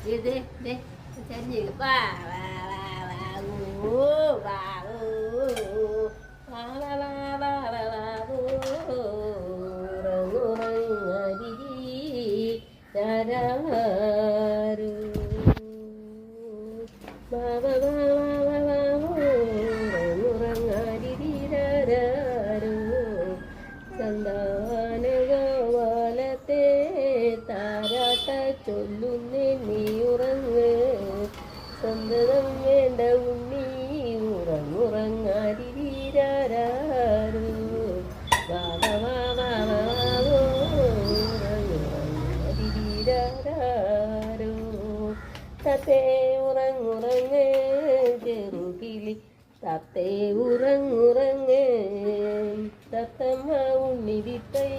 ഇത് ചരിഞ്ഞ് വാ വാ വാ വാ ഊ വാ ഊ വാ വാ വാ വാ വാ വാ ഊ ഉറങ്ങുറങ്ങരി രാരാരു വാ വാ വാ വാ വാ ഊ ഉറങ്ങുറങ്ങരി രാരാരു സന്താനകവാലത്തെ താരാട്ട ചൊല്ലുന്നേ നീ ഉറങ്ങ് സന്തതം വേണ്ട ഉണ്ണി ഉറങ്ങുറങ്ങാരിരാരു ഉറങ്ങുറങ്ങാരിരാരു തത്തേ ഉറങ്ങുറങ്ങ് ചെറുകിളി തത്തേ ഉറങ്ങുറങ്ങ് തത്തമ്മ ഉണ്ണി വിത്തൈ